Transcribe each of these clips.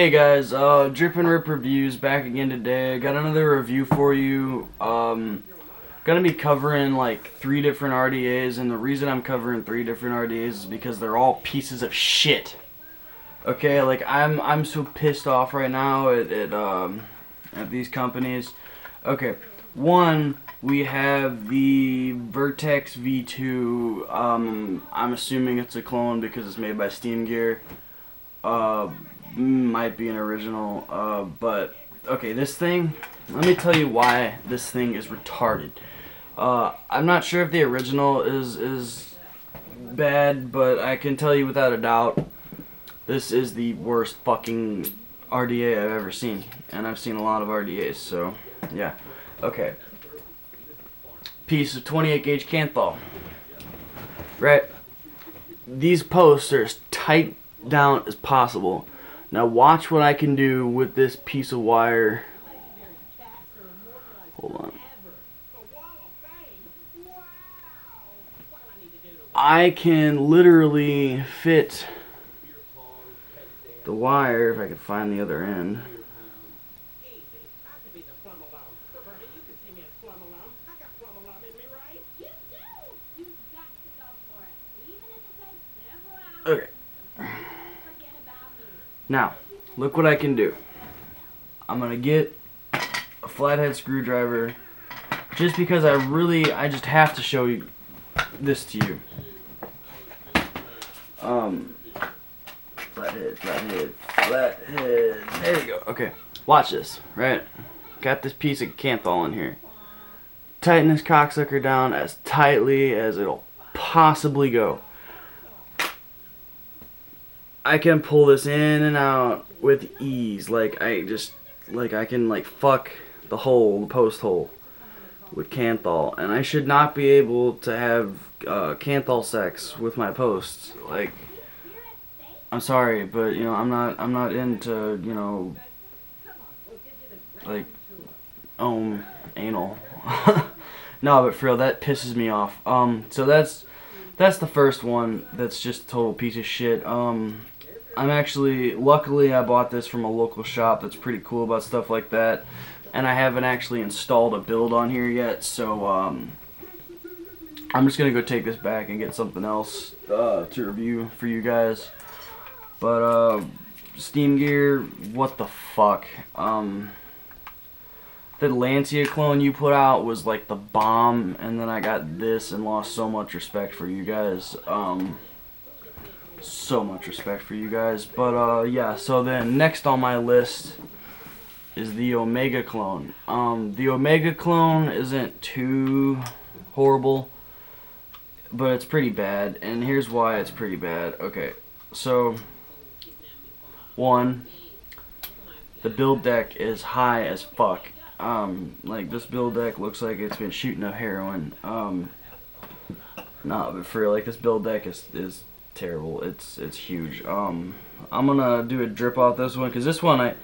Hey guys, Drip&Rip reviews back again today. I got another review for you. Gonna be covering like 3 different RDAs, and the reason I'm covering 3 different RDAs is because they're all pieces of shit. Okay, like I'm so pissed off right now at these companies. Okay, one, we have the Vertex V2. I'm assuming it's a clone because it's made by Steam Gear. Might be an original, but okay, this thing, let me tell you why this thing is retarded. I'm not sure if the original is bad, but I can tell you without a doubt, this is the worst fucking RDA I've ever seen, and I've seen a lot of RDAs, so yeah. Okay, piece of 28 gauge Canthal, right? These posts are as tight down as possible. Now watch what I can do with this piece of wire. Hold on. I can literally fit the wire, if I could find the other end. Okay. Now, look what I can do. I'm gonna get a flathead screwdriver just because I just have to show you this to you. Flathead. There you go. Okay, watch this, right? Got this piece of Canthal in here. Tighten this cocksucker down as tightly as it'll possibly go. I can pull this in and out with ease. Like I can fuck the hole, the post hole with Canthal, and I should not be able to have Canthal sex with my posts. Like, I'm sorry, but you know, I'm not into, you know, like anal. No, but for real, that pisses me off. So that's the first one. That's just a total piece of shit. Luckily I bought this from a local shop that's pretty cool about stuff like that, and I haven't actually installed a build on here yet, so I'm just gonna go take this back and get something else to review for you guys. But Steam Gear, what the fuck? The Lancia clone you put out was like the bomb, and then I got this and lost so much respect for you guys. So much respect for you guys. But yeah, so then next on my list is the Omega clone. The Omega clone isn't too horrible, but it's pretty bad, and here's why it's pretty bad. Okay, so one, the build deck is high as fuck. Like, this build deck looks like it's been shooting up heroin. Nah, but for real, like, this build deck is terrible. It's huge. I'm gonna do a drip off this one, because this one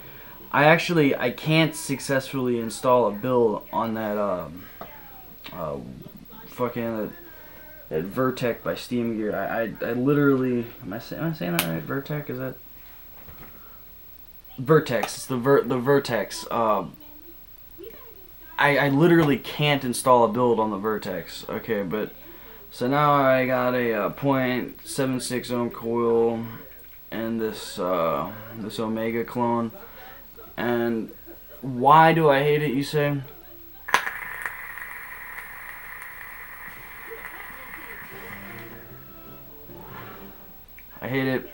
I can't successfully install a build on that fucking that Vertex by Steam Gear. I literally, am I saying that right? Vertex, is that Vertex? It's the Vertex. I literally can't install a build on the Vertex. Okay, but so now I got a 0.76 ohm coil and this Omega clone. And why do I hate it, you say? I hate it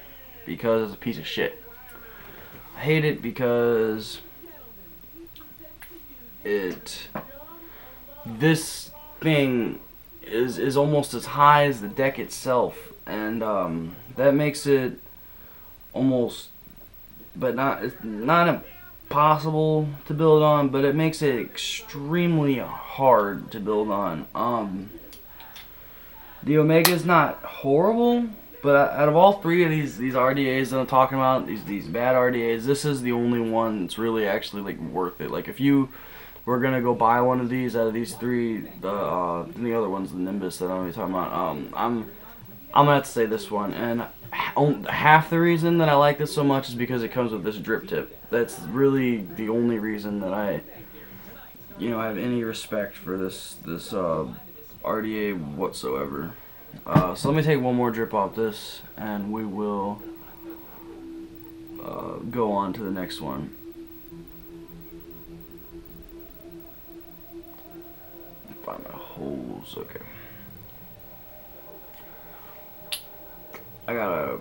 because it's a piece of shit. I hate it because this thing is almost as high as the deck itself, and that makes it almost, but not impossible to build on, but it makes it extremely hard to build on. The Omega is not horrible, but out of all 3 of these RDAs that I'm talking about, these bad RDAs, this is the only one that's really actually like worth it. Like, if you were gonna go buy one of these out of these 3, the other one's the Nimbus that I'm talking about. I'm gonna have to say this one, and half the reason that I like this so much is because it comes with this drip tip. That's really the only reason that I have any respect for this RDA whatsoever. So let me take one more drip off this, and we will go on to the next one. Find my holes. Okay. I gotta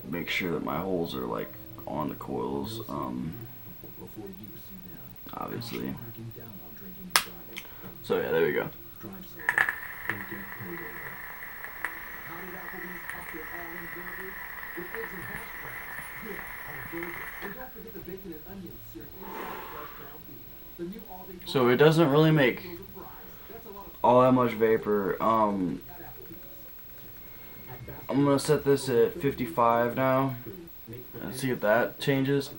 make sure that my holes are like on the coils. Obviously. So yeah, there we go. So it doesn't really make all that much vapor. I'm gonna set this at 55 now and see if that changes.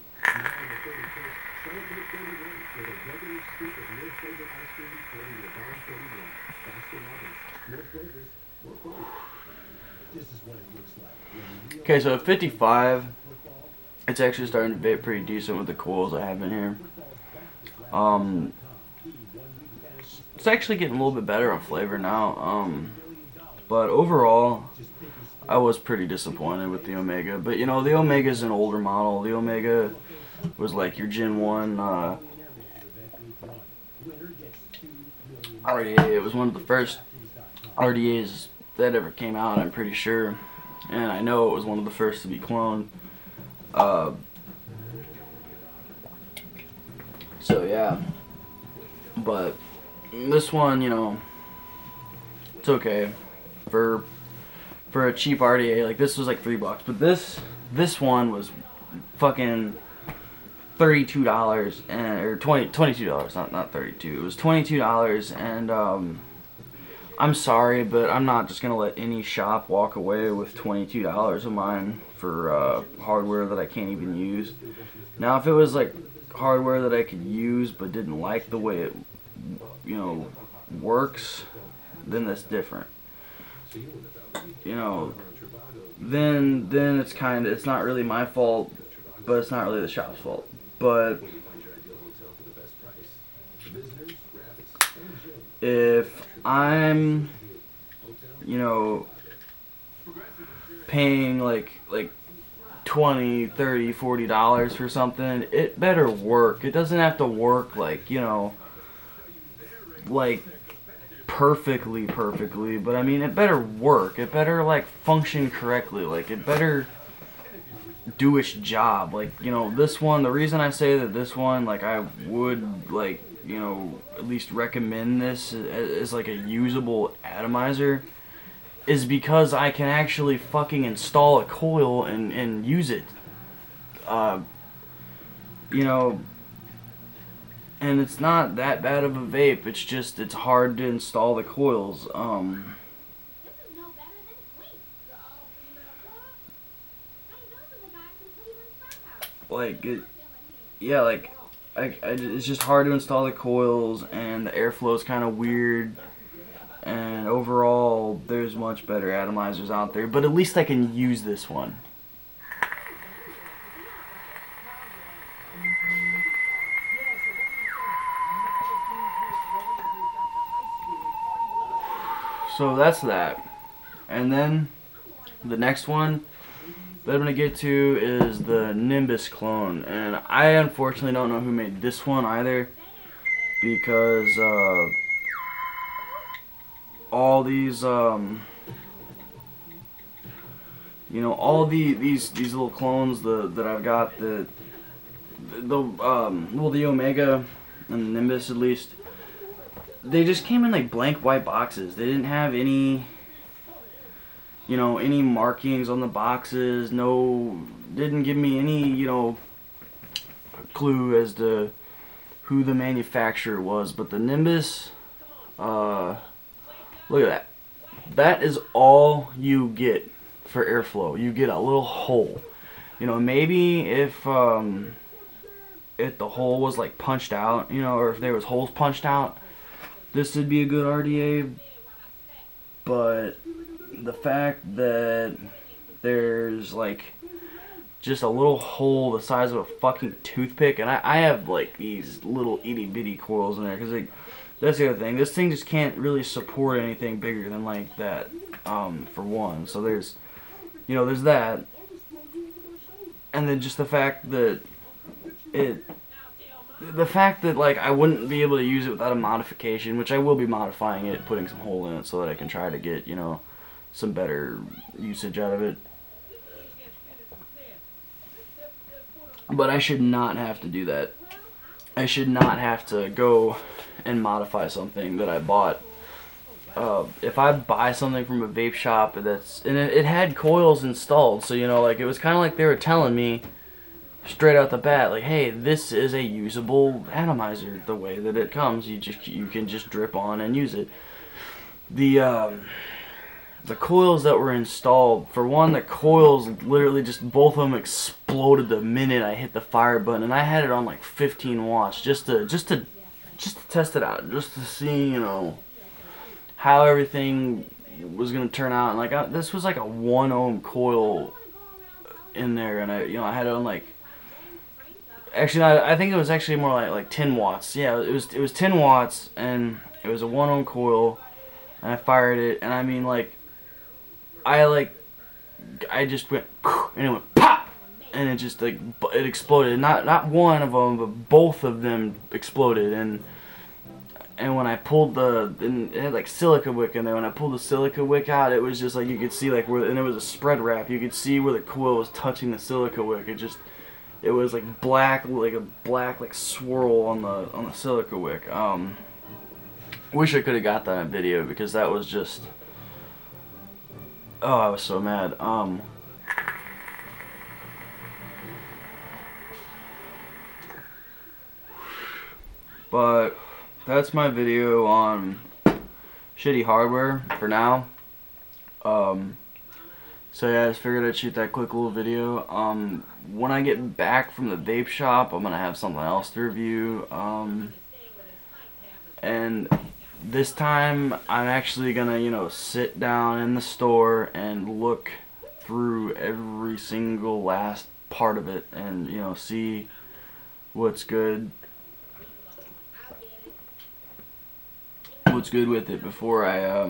Okay, so at 55, it's actually starting to vape pretty decent with the coils I have in here. It's actually getting a little bit better on flavor now. But overall, I was pretty disappointed with the Omega. But the Omega is an older model. The Omega was like your Gen 1 RDA. It was one of the first RDAs that ever came out, I'm pretty sure. And I know it was one of the first to be cloned. So yeah. But this one, it's okay. For a cheap RDA, like this was like $3, but this one was fucking $32 or $22, not $32. It was $22, and I'm sorry, but I'm not just gonna let any shop walk away with $22 of mine for hardware that I can't even use. Now, if it was like hardware that I could use but didn't like the way it works, then that's different. Then it's not really my fault, but it's not really the shop's fault. But if I'm paying like $20, $30, $40 for something, it better work. It doesn't have to work like perfectly, but I mean, it better work. It better like function correctly. Like, it better do its job. Like, this one, the reason I say that this one, like, I would like at least recommend this as like a usable atomizer, is because I can actually fucking install a coil and use it. And it's not that bad of a vape. It's just, it's hard to install the coils. It's just hard to install the coils, and the airflow is kind of weird. And overall, there's much better atomizers out there. But at least I can use this one. So that's that. And then the next one that I'm going to get to is the Nimbus clone. And I unfortunately don't know who made this one either, because all these all these little clones that I've got, the Omega and the Nimbus, at least, they just came in like blank white boxes. They didn't have any any markings on the boxes. Didn't give me any clue as to who the manufacturer was. But the Nimbus, look at that. That is all you get for airflow. You get a little hole. Maybe if the hole was like punched out, or if there was holes punched out, this would be a good RDA. But the fact that there's like just a little hole the size of a fucking toothpick, and I have like these little itty bitty coils in there, because like, that's the other thing, this thing just can't really support anything bigger than like that, for one. So there's, you know, there's that, and then just the fact that like I wouldn't be able to use it without a modification, which I will be modifying it, putting some hole in it so that I can try to get, you know, some better usage out of it. But I should not have to do that. I should not have to go and modify something that I bought. If I buy something from a vape shop and it had coils installed, so, you know, like, it was kind of like they were telling me straight out the bat, like, hey, this is a usable atomizer. The way that it comes, you can just drip on and use it. The coils that were installed, for one, the coils literally just, both of them exploded the minute I hit the fire button, and I had it on like 15 watts just to test it out, just to see, you know, how everything was gonna turn out. And like, this was like a 1 ohm coil in there, and I had it on like, actually, I think it was actually more like 10 watts. Yeah, it was 10 watts, and it was a 1 ohm coil, and I fired it, and I mean, like, I just went, and it went pop, and it just, like, it exploded. Not one of them, but both of them exploded. And when I pulled and it had like silica wick in there. When I pulled the silica wick out, it was just like, you could see like where, and it was a spread wrap. You could see where the coil was touching the silica wick. It was like black, like a black like swirl on the silica wick. Wish I could have got that on video, because that was just, oh, I was so mad. But that's my video on shitty hardware for now. So yeah, I just figured I'd shoot that quick little video. When I get back from the vape shop, I'm gonna have something else to review. And this time I'm actually gonna, you know, sit down in the store and look through every single last part of it, and, you know, see what's good with it before I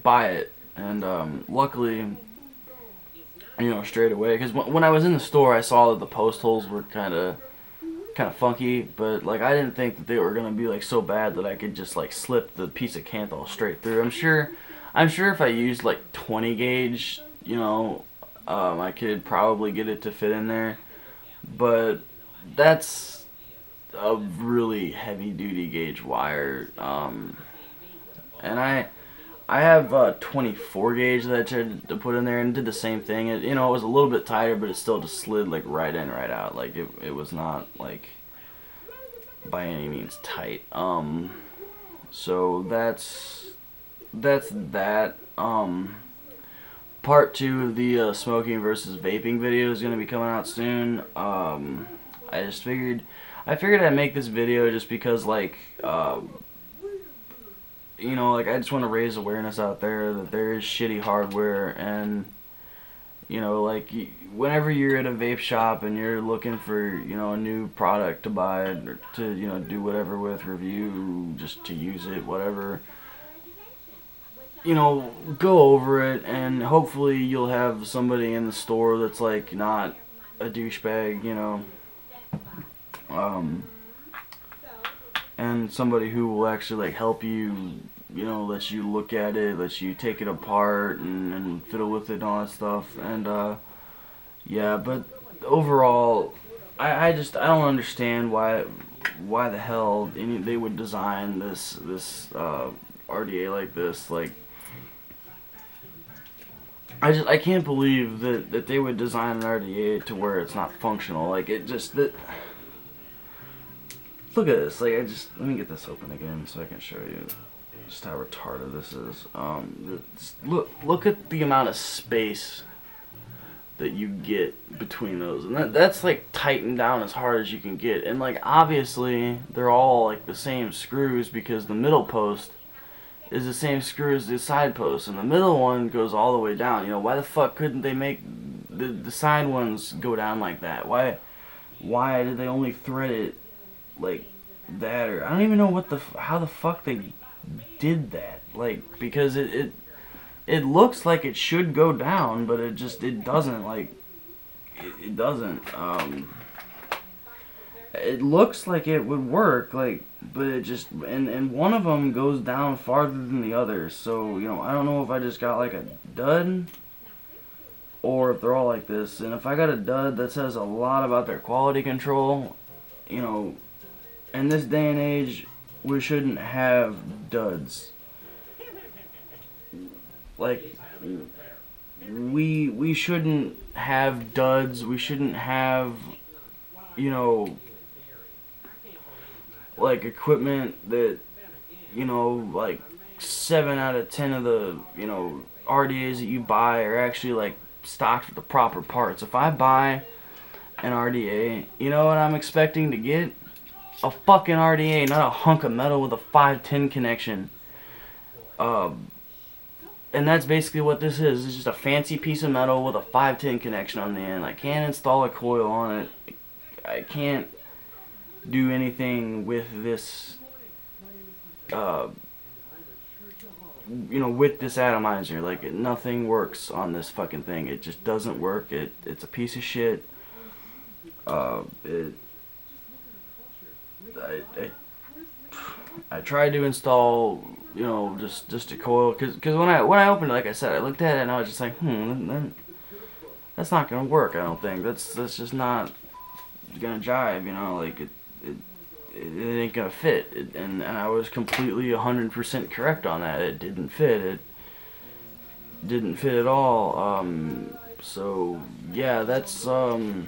buy it. And luckily, you know, straight away, because when I was in the store, I saw that the post holes were kind of funky, but like, I didn't think that they were gonna be like so bad that I could just like slip the piece of Kanthal straight through. I'm sure if I used like 20 gauge, you know, I could probably get it to fit in there, but that's a really heavy duty gauge wire. And I have 24 gauge that I tried to put in there and did the same thing. It, you know, it was a little bit tighter, but it still just slid like right in, right out. Like, it was not like by any means tight. So that's that. Part 2 of the smoking versus vaping video is gonna be coming out soon. I figured I'd make this video just because, like, you know, like, I just want to raise awareness out there that there is shitty hardware. And, you know, like, whenever you're at a vape shop and you're looking for, you know, a new product to buy, or to, you know, do whatever with, review, just to use it, whatever, you know, go over it, and hopefully you'll have somebody in the store that's, like, not a douchebag, you know, and somebody who will actually, like, help you, you know, let you look at it, let you take it apart and fiddle with it and all that stuff. And yeah, but overall, I don't understand why the hell they would design this RDA like this. Like, I can't believe that they would design an RDA to where it's not functional. Like, it just, look at this. Like, let me get this open again so I can show you just how retarded this is. Look at the amount of space that you get between those, and that's like tightened down as hard as you can get. And like, obviously they're all like the same screws, because the middle post is the same screw as the side post, and the middle one goes all the way down. You know, why the fuck couldn't they make the side ones go down like that? Why did they only thread it like that? Or I don't even know how the fuck they did that. Like, because it looks like it should go down, but it doesn't. Like, it doesn't. It looks like it would work, like, but it just, and one of them goes down farther than the other. So, you know, I don't know if I just got like a dud or if they're all like this. And if I got a dud, that says a lot about their quality control. You know, in this day and age, we shouldn't have duds. Like, we shouldn't have duds. We shouldn't have, you know, like equipment that, you know, like 7 out of 10 of the, you know, RDAs that you buy are actually like stocked with the proper parts. If I buy an RDA, you know what I'm expecting to get? A fucking RDA, not a hunk of metal with a 510 connection. And that's basically what this is. It's just a fancy piece of metal with a 510 connection on the end. I can't install a coil on it. I can't do anything with this, you know, with this atomizer. Like, nothing works on this fucking thing. It just doesn't work. It's a piece of shit. I tried to install, you know, just a coil, cause when I opened it, like I said, I looked at it and I was just like, that's not gonna work. I don't think that's just not gonna jive. You know, like it ain't gonna fit. And I was completely 100% correct on that. It didn't fit. It didn't fit at all. So yeah, that's the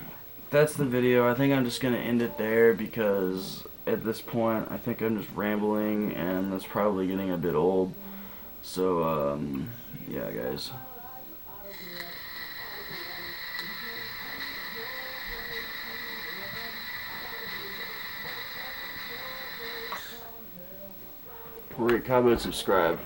video. I think I'm just gonna end it there because at this point I think I'm just rambling and that's probably getting a bit old. So yeah, guys. Rate, comment, subscribe.